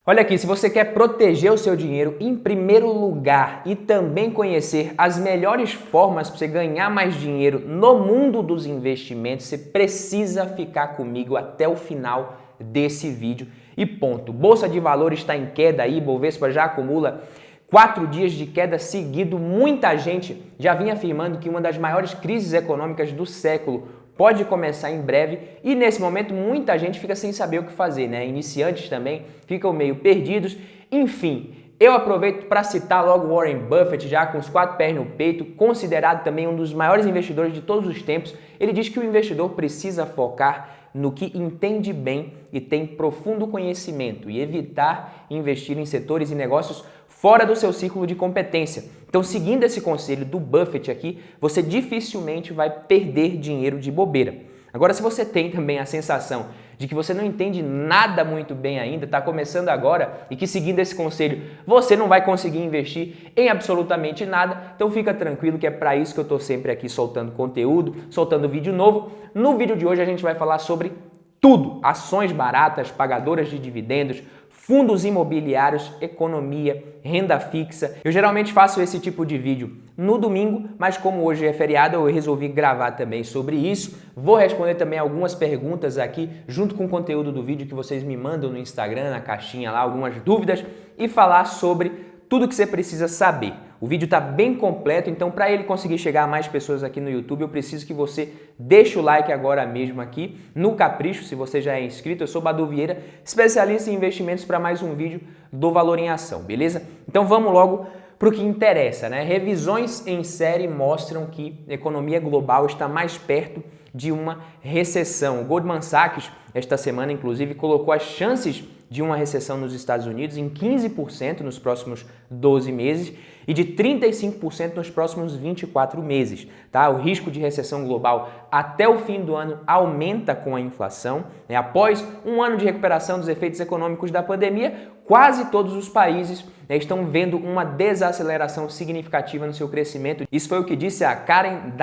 Olha aqui, se você quer proteger o seu dinheiro em primeiro lugar e também conhecer as melhores formas para você ganhar mais dinheiro no mundo dos investimentos, você precisa ficar comigo até o final desse vídeo. E ponto. Bolsa de Valores está em queda aí, Bovespa já acumula 4 dias de queda seguido. Muita gente já vinha afirmando que uma das maiores crises econômicas do século pode começar em breve e nesse momento muita gente fica sem saber o que fazer, né? Iniciantes também ficam meio perdidos. Enfim, eu aproveito para citar logo Warren Buffett, já com os 4 pés no peito, considerado também um dos maiores investidores de todos os tempos. Ele diz que o investidor precisa focar no que entende bem e tem profundo conhecimento e evitar investir em setores e negócios fora do seu círculo de competência. Então, seguindo esse conselho do Buffett aqui, você dificilmente vai perder dinheiro de bobeira. Agora, se você tem também a sensação de que você não entende nada muito bem ainda, está começando agora e que seguindo esse conselho você não vai conseguir investir em absolutamente nada, então fica tranquilo que é para isso que eu estou sempre aqui soltando conteúdo, soltando vídeo novo. No vídeo de hoje a gente vai falar sobre tudo: ações baratas, pagadoras de dividendos, fundos imobiliários, economia, renda fixa. Eu geralmente faço esse tipo de vídeo no domingo, mas como hoje é feriado, eu resolvi gravar também sobre isso. Vou responder também algumas perguntas aqui, junto com o conteúdo do vídeo que vocês me mandam no Instagram, na caixinha lá, algumas dúvidas, e falar sobre tudo que você precisa saber. O vídeo está bem completo, então para ele conseguir chegar a mais pessoas aqui no YouTube, eu preciso que você deixe o like agora mesmo aqui no Capricho, se você já é inscrito. Eu sou Badu Vieira, especialista em investimentos, para mais um vídeo do Valor em Ação, beleza? Então vamos logo para o que interessa, né? Revisões em série mostram que a economia global está mais perto de uma recessão. O Goldman Sachs, esta semana, inclusive, colocou as chances de uma recessão nos Estados Unidos em 15% nos próximos 12 meses e de 35% nos próximos 24 meses. Tá? O risco de recessão global até o fim do ano aumenta com a inflação. Após um ano de recuperação dos efeitos econômicos da pandemia, quase todos os países estão vendo uma desaceleração significativa no seu crescimento. Isso foi o que disse a Karen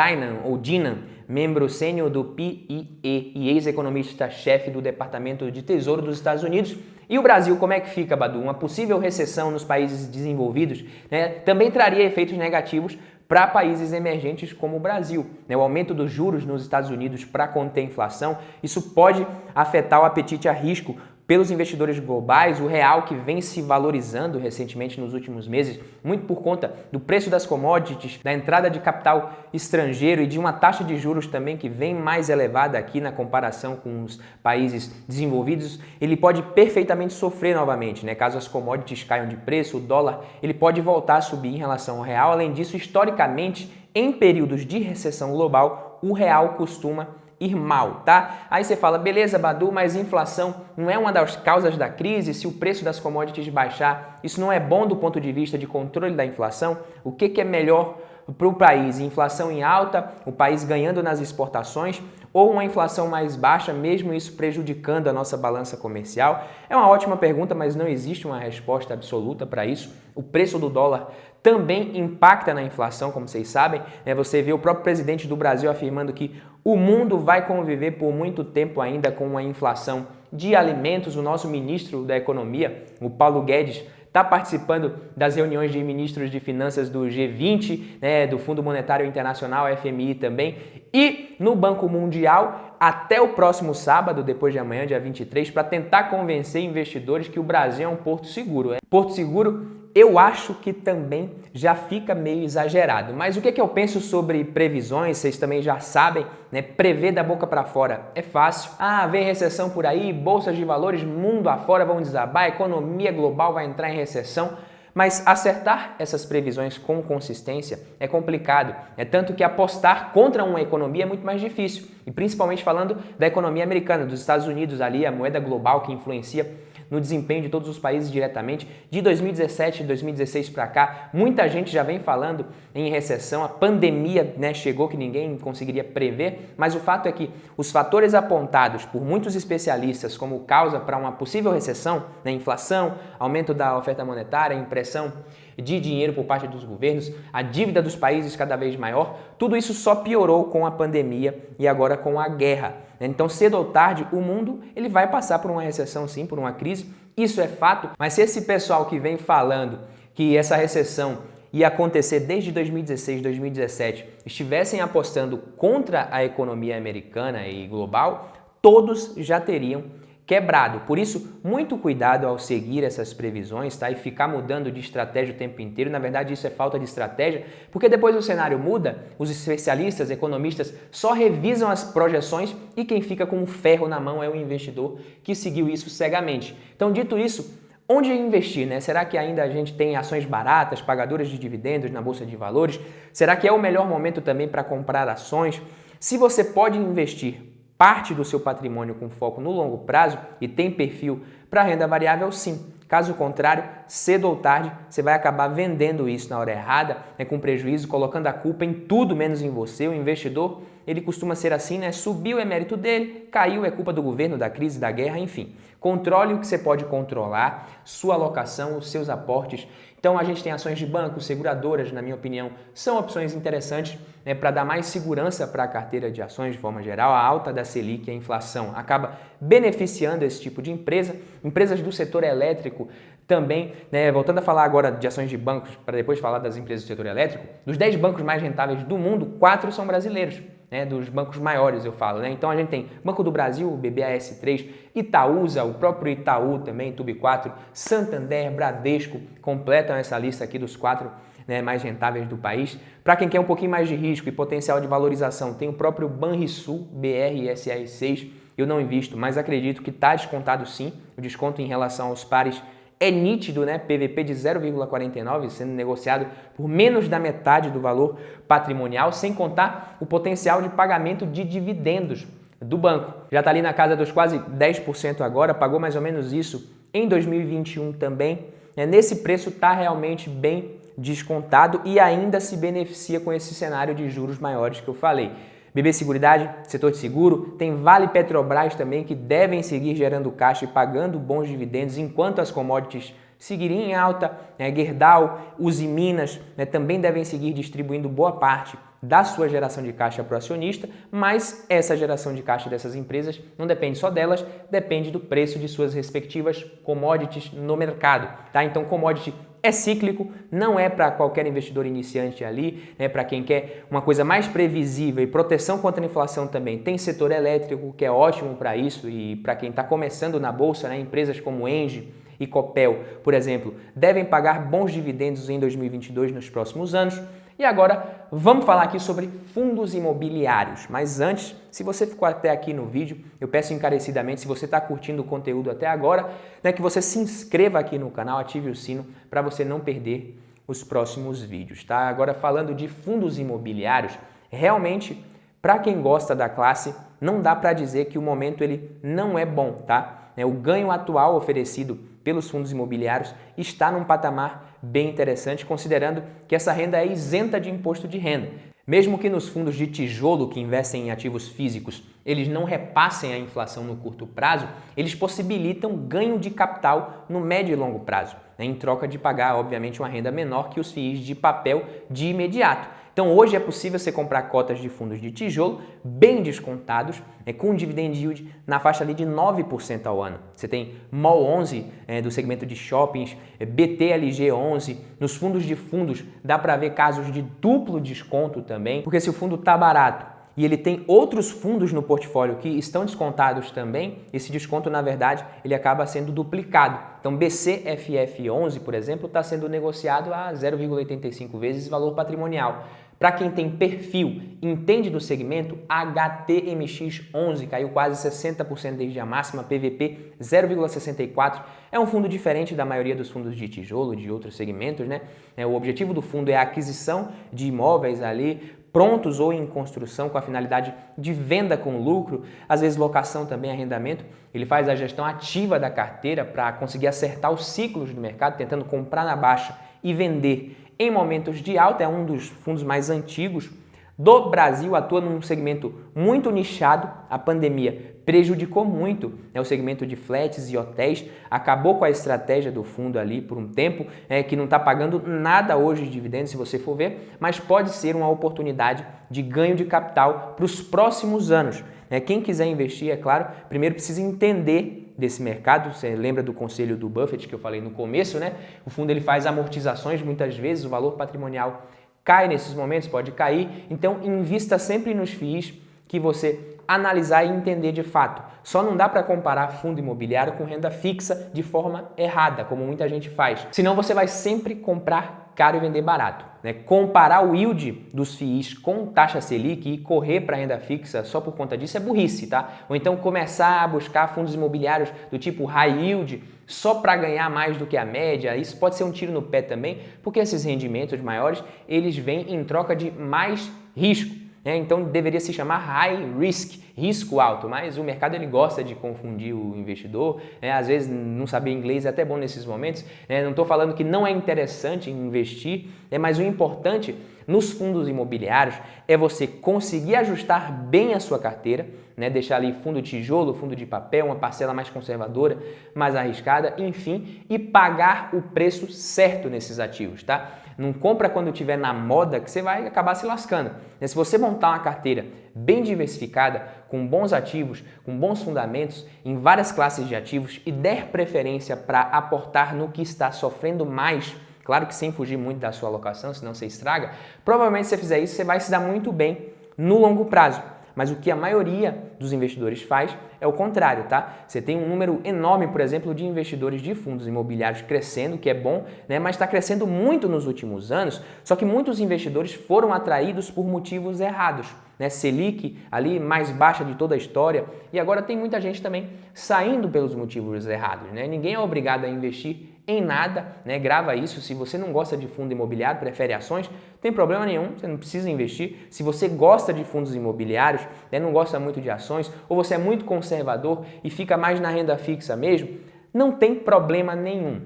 Dinnan, membro sênior do PIE e ex-economista-chefe do Departamento de Tesouro dos Estados Unidos. E o Brasil, como é que fica, Badu? Uma possível recessão nos países desenvolvidos, né, também traria efeitos negativos para países emergentes como o Brasil. O aumento dos juros nos Estados Unidos para conter a inflação, isso pode afetar o apetite a risco pelos investidores globais. O real, que vem se valorizando recentemente nos últimos meses, muito por conta do preço das commodities, da entrada de capital estrangeiro e de uma taxa de juros também que vem mais elevada aqui na comparação com os países desenvolvidos, ele pode perfeitamente sofrer novamente, né? Caso as commodities caiam de preço, o dólar ele pode voltar a subir em relação ao real. Além disso, historicamente, em períodos de recessão global, o real costuma ir mal, tá? Aí você fala, beleza, Badu, mas inflação não é uma das causas da crise? Se o preço das commodities baixar, isso não é bom do ponto de vista de controle da inflação? O que é melhor para o país? Inflação em alta, o país ganhando nas exportações, ou uma inflação mais baixa, mesmo isso prejudicando a nossa balança comercial? É uma ótima pergunta, mas não existe uma resposta absoluta para isso. O preço do dólar também impacta na inflação, como vocês sabem. Você vê o próprio presidente do Brasil afirmando que o mundo vai conviver por muito tempo ainda com uma inflação de alimentos. O nosso ministro da Economia, o Paulo Guedes, está participando das reuniões de ministros de finanças do G20, do Fundo Monetário Internacional, FMI também, e no Banco Mundial até o próximo sábado, depois de amanhã, dia 23, para tentar convencer investidores que o Brasil é um porto seguro. Porto seguro, eu acho que também já fica meio exagerado. Mas o que eu penso sobre previsões, vocês também já sabem, né? Prever da boca para fora é fácil. Vem recessão por aí, bolsas de valores mundo afora vão desabar, a economia global vai entrar em recessão. Mas acertar essas previsões com consistência é complicado. É tanto que apostar contra uma economia é muito mais difícil. E principalmente falando da economia americana, dos Estados Unidos ali, a moeda global que influencia no desempenho de todos os países diretamente. De 2017 e 2016 para cá, muita gente já vem falando em recessão. A pandemia, chegou que ninguém conseguiria prever, mas o fato é que os fatores apontados por muitos especialistas como causa para uma possível recessão, inflação, aumento da oferta monetária, impressão de dinheiro por parte dos governos, a dívida dos países cada vez maior, tudo isso só piorou com a pandemia e agora com a guerra. Então, cedo ou tarde, o mundo ele vai passar por uma recessão, sim, por uma crise. Isso é fato, mas se esse pessoal que vem falando que essa recessão ia acontecer desde 2016, 2017, estivessem apostando contra a economia americana e global, todos já teriam quebrado. Por isso, muito cuidado ao seguir essas previsões, tá? E ficar mudando de estratégia o tempo inteiro. Na verdade, isso é falta de estratégia, porque depois o cenário muda, os especialistas, economistas só revisam as projeções e quem fica com o ferro na mão é o investidor que seguiu isso cegamente. Então, dito isso, onde investir, né? Será que ainda a gente tem ações baratas, pagadoras de dividendos na Bolsa de Valores? Será que é o melhor momento também para comprar ações? Se você pode investir parte do seu patrimônio com foco no longo prazo e tem perfil para renda variável, sim. Caso contrário, cedo ou tarde, você vai acabar vendendo isso na hora errada, né, com prejuízo, colocando a culpa em tudo menos em você. O investidor, ele costuma ser assim, né? Subiu é mérito dele, caiu é culpa do governo, da crise, da guerra, enfim. Controle o que você pode controlar, sua alocação, os seus aportes. Então a gente tem ações de bancos, seguradoras, na minha opinião, são opções interessantes, né, para dar mais segurança para a carteira de ações de forma geral. A alta da Selic e a inflação acaba beneficiando esse tipo de empresa. Empresas do setor elétrico também, né, voltando a falar agora de ações de bancos, para depois falar das empresas do setor elétrico, dos 10 bancos mais rentáveis do mundo, 4 são brasileiros. Né, dos bancos maiores eu falo, né? Então a gente tem Banco do Brasil, BBAS3, Itaúsa, o próprio Itaú também, Tub4, Santander, Bradesco, completam essa lista aqui dos 4, né, mais rentáveis do país. Para quem quer um pouquinho mais de risco e potencial de valorização, tem o próprio Banrisul, BRSR6, eu não invisto, mas acredito que está descontado sim, o desconto em relação aos pares é nítido, né? PVP de 0,49 sendo negociado por menos da metade do valor patrimonial, sem contar o potencial de pagamento de dividendos do banco. Já está ali na casa dos quase 10% agora, pagou mais ou menos isso em 2021 também. Nesse preço está realmente bem descontado e ainda se beneficia com esse cenário de juros maiores que eu falei. BB Seguridade, setor de seguro, tem Vale Petrobras também, que devem seguir gerando caixa e pagando bons dividendos enquanto as commodities seguirem em alta. Gerdau, Uzi Minas, também devem seguir distribuindo boa parte da sua geração de caixa para o acionista, mas essa geração de caixa dessas empresas não depende só delas, depende do preço de suas respectivas commodities no mercado. Tá? Então, commodity é cíclico, não é para qualquer investidor iniciante ali, né? Para quem quer uma coisa mais previsível e proteção contra a inflação também. Tem setor elétrico que é ótimo para isso e para quem está começando na bolsa, né? Empresas como Engie e Copel, por exemplo, devem pagar bons dividendos em 2022 nos próximos anos. E agora vamos falar aqui sobre fundos imobiliários. Mas antes, se você ficou até aqui no vídeo, eu peço encarecidamente, se você está curtindo o conteúdo até agora, né, que você se inscreva aqui no canal, ative o sino para você não perder os próximos vídeos. Tá? Agora falando de fundos imobiliários, realmente, para quem gosta da classe, não dá para dizer que o momento ele não é bom. Tá? O ganho atual oferecido pelos fundos imobiliários está num patamar bem interessante, considerando que essa renda é isenta de imposto de renda. Mesmo que nos fundos de tijolo que investem em ativos físicos, eles não repassem a inflação no curto prazo, eles possibilitam ganho de capital no médio e longo prazo, né, em troca de pagar, obviamente, uma renda menor que os FIIs de papel de imediato. Então hoje é possível você comprar cotas de fundos de tijolo bem descontados, com um dividend yield na faixa ali de 9% ao ano. Você tem MOL 11 do segmento de shoppings, BTLG 11, nos fundos de fundos dá para ver casos de duplo desconto também, porque se o fundo está barato e ele tem outros fundos no portfólio que estão descontados também, esse desconto, na verdade, ele acaba sendo duplicado. Então, BCFF11, por exemplo, está sendo negociado a 0,85 vezes valor patrimonial. Para quem tem perfil, entende do segmento, HTMX11 caiu quase 60% desde a máxima, PVP 0,64. É um fundo diferente da maioria dos fundos de tijolo, de outros segmentos, né? O objetivo do fundo é a aquisição de imóveis ali, prontos ou em construção, com a finalidade de venda com lucro, às vezes locação também, arrendamento. Ele faz a gestão ativa da carteira para conseguir acertar os ciclos do mercado, tentando comprar na baixa e vender em momentos de alta. É um dos fundos mais antigos do Brasil, atua num segmento muito nichado. A pandemia prejudicou muito, o segmento de flats e hotéis, acabou com a estratégia do fundo ali por um tempo, que não está pagando nada hoje de dividendos, se você for ver, mas pode ser uma oportunidade de ganho de capital para os próximos anos. Quem quiser investir, é claro, primeiro precisa entender desse mercado. Você lembra do conselho do Buffett que eu falei no começo, né? O fundo ele faz amortizações, muitas vezes o valor patrimonial cai nesses momentos, pode cair. Então, invista sempre nos FIIs que você analisar e entender de fato. Só não dá para comparar fundo imobiliário com renda fixa de forma errada, como muita gente faz. Senão você vai sempre comprar caro e vender barato, né? Comparar o yield dos FIIs com taxa Selic e correr para renda fixa só por conta disso é burrice, tá? Ou então começar a buscar fundos imobiliários do tipo high yield só para ganhar mais do que a média. Isso pode ser um tiro no pé também, porque esses rendimentos maiores, eles vêm em troca de mais risco. Então deveria se chamar high risk, risco alto, mas o mercado ele gosta de confundir o investidor, às vezes não saber inglês é até bom nesses momentos, não estou falando que não é interessante investir, mas o importante nos fundos imobiliários é você conseguir ajustar bem a sua carteira, deixar ali fundo tijolo, fundo de papel, uma parcela mais conservadora, mais arriscada, enfim, e pagar o preço certo nesses ativos, tá? Não compra quando estiver na moda que você vai acabar se lascando. Se você montar uma carteira bem diversificada, com bons ativos, com bons fundamentos, em várias classes de ativos e der preferência para aportar no que está sofrendo mais, claro que sem fugir muito da sua alocação, senão você estraga, provavelmente se você fizer isso, você vai se dar muito bem no longo prazo. Mas o que a maioria dos investidores faz é o contrário, tá? Você tem um número enorme, por exemplo, de investidores de fundos imobiliários crescendo, que é bom, mas está crescendo muito nos últimos anos, só que muitos investidores foram atraídos por motivos errados. Selic ali mais baixa de toda a história e agora tem muita gente também saindo pelos motivos errados. Ninguém é obrigado a investir em nada, grava isso. Se você não gosta de fundo imobiliário, prefere ações, não tem problema nenhum, você não precisa investir. Se você gosta de fundos imobiliários, não gosta muito de ações, ou você é muito conservador e fica mais na renda fixa mesmo, não tem problema nenhum.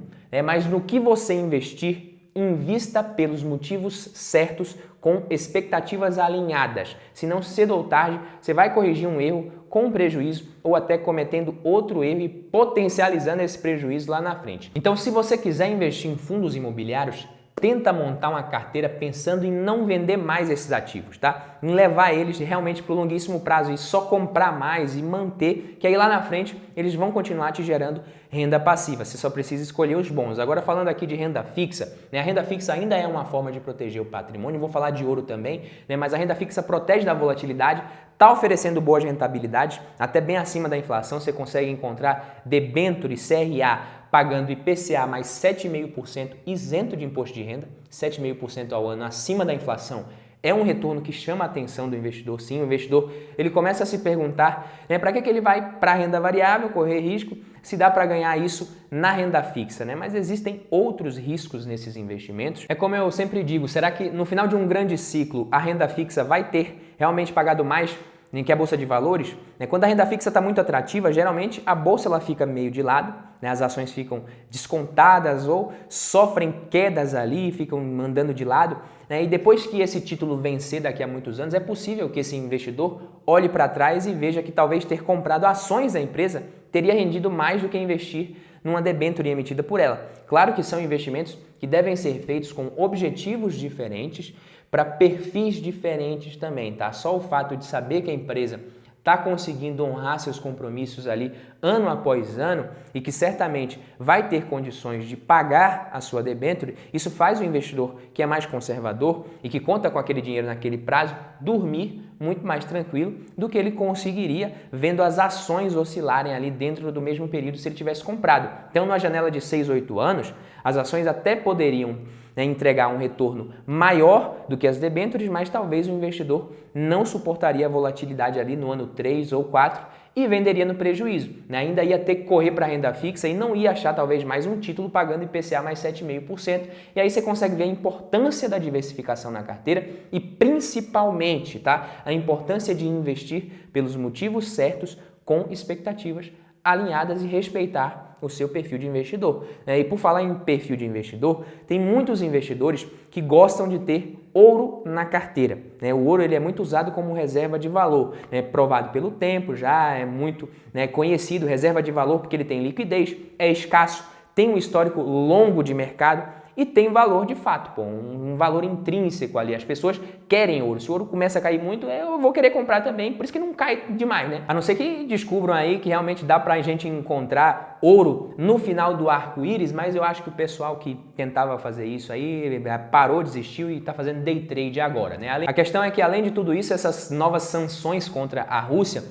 Mas no que você investir, invista pelos motivos certos, com expectativas alinhadas. Senão, cedo ou tarde, você vai corrigir um erro com prejuízo ou até cometendo outro erro e potencializando esse prejuízo lá na frente. Então, se você quiser investir em fundos imobiliários, tenta montar uma carteira pensando em não vender mais esses ativos, tá? Em levar eles realmente para o longuíssimo prazo e só comprar mais e manter, que aí lá na frente eles vão continuar te gerando renda passiva. Você só precisa escolher os bons. Agora falando aqui de renda fixa, a renda fixa ainda é uma forma de proteger o patrimônio, vou falar de ouro também, mas a renda fixa protege da volatilidade, está oferecendo boas rentabilidades, até bem acima da inflação. Você consegue encontrar debênture CRA pagando IPCA mais 7,5% isento de imposto de renda, 7,5% ao ano acima da inflação. É um retorno que chama a atenção do investidor, sim. O investidor ele começa a se perguntar para que ele vai para a renda variável, correr risco, se dá para ganhar isso na renda fixa, Mas existem outros riscos nesses investimentos. É como eu sempre digo, será que no final de um grande ciclo a renda fixa vai ter realmente pagado mais que a bolsa de valores? Quando a renda fixa está muito atrativa, geralmente a bolsa ela fica meio de lado, as ações ficam descontadas ou sofrem quedas ali, ficam mandando de lado. E depois que esse título vencer daqui a muitos anos, é possível que esse investidor olhe para trás e veja que talvez ter comprado ações da empresa teria rendido mais do que investir numa debênture emitida por ela. Claro que são investimentos que devem ser feitos com objetivos diferentes, para perfis diferentes também, tá? Só o fato de saber que a empresa está conseguindo honrar seus compromissos ali ano após ano e que certamente vai ter condições de pagar a sua debênture, isso faz o investidor que é mais conservador e que conta com aquele dinheiro naquele prazo dormir muito mais tranquilo do que ele conseguiria vendo as ações oscilarem ali dentro do mesmo período se ele tivesse comprado. Então, numa janela de 6, 8 anos, as ações até poderiam entregar um retorno maior do que as debêntures, mas talvez o investidor não suportaria a volatilidade ali no ano 3 ou 4 e venderia no prejuízo. Ainda ia ter que correr para a renda fixa e não ia achar talvez mais um título pagando IPCA mais 7,5%. E aí você consegue ver a importância da diversificação na carteira e principalmente a importância de investir pelos motivos certos com expectativas alinhadas e respeitar o seu perfil de investidor. E por falar em perfil de investidor, tem muitos investidores que gostam de ter ouro na carteira. O ouro ele é muito usado como reserva de valor, provado pelo tempo, já é muito conhecido, reserva de valor porque ele tem liquidez, é escasso, tem um histórico longo de mercado e tem valor de fato, pô, um valor intrínseco ali. As pessoas querem ouro. Se o ouro começa a cair muito, eu vou querer comprar também, por isso que não cai demais, né? A não ser que descubram aí que realmente dá pra gente encontrar ouro no final do arco-íris, mas eu acho que o pessoal que tentava fazer isso aí parou, desistiu e tá fazendo day trade agora, né? A questão é que, além de tudo isso, essas novas sanções contra a Rússia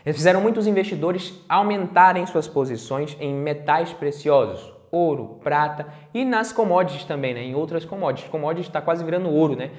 fizeram muitos investidores aumentarem suas posições em metais preciosos, ouro, prata e nas commodities também, né? Em outras commodities. Commodities está quase virando ouro, né?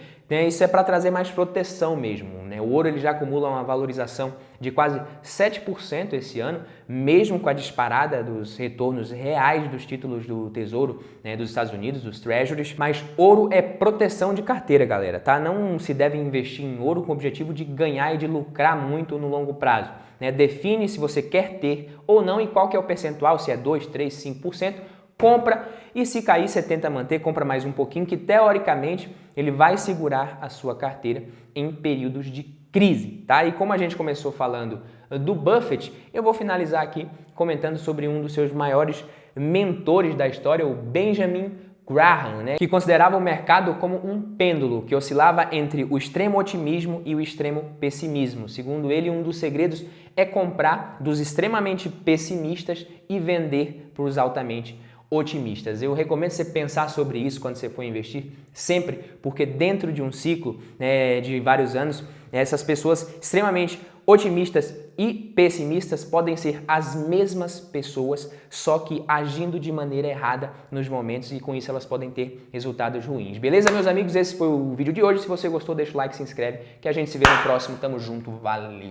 Isso é para trazer mais proteção mesmo, né? O ouro ele já acumula uma valorização de quase 7% esse ano, mesmo com a disparada dos retornos reais dos títulos do Tesouro, né, dos Estados Unidos, dos Treasuries. Mas ouro é proteção de carteira, galera, tá? Não se deve investir em ouro com o objetivo de ganhar e de lucrar muito no longo prazo, né? Define se você quer ter ou não e qual que é o percentual, se é 2, 3, 5%, compra, e se cair você tenta manter, compra mais um pouquinho, que teoricamente ele vai segurar a sua carteira em períodos de crise, tá? E como a gente começou falando do Buffett, eu vou finalizar aqui comentando sobre um dos seus maiores mentores da história, o Benjamin Graham, né, que considerava o mercado como um pêndulo que oscilava entre o extremo otimismo e o extremo pessimismo. Segundo ele, um dos segredos é comprar dos extremamente pessimistas e vender para os altamente otimistas. Eu recomendo você pensar sobre isso quando você for investir, sempre, porque dentro de um ciclo, né, de vários anos, essas pessoas extremamente otimistas e pessimistas podem ser as mesmas pessoas, só que agindo de maneira errada nos momentos, e com isso elas podem ter resultados ruins. Beleza, meus amigos? Esse foi o vídeo de hoje. Se você gostou, deixa o like, se inscreve, que a gente se vê no próximo. Tamo junto, valeu!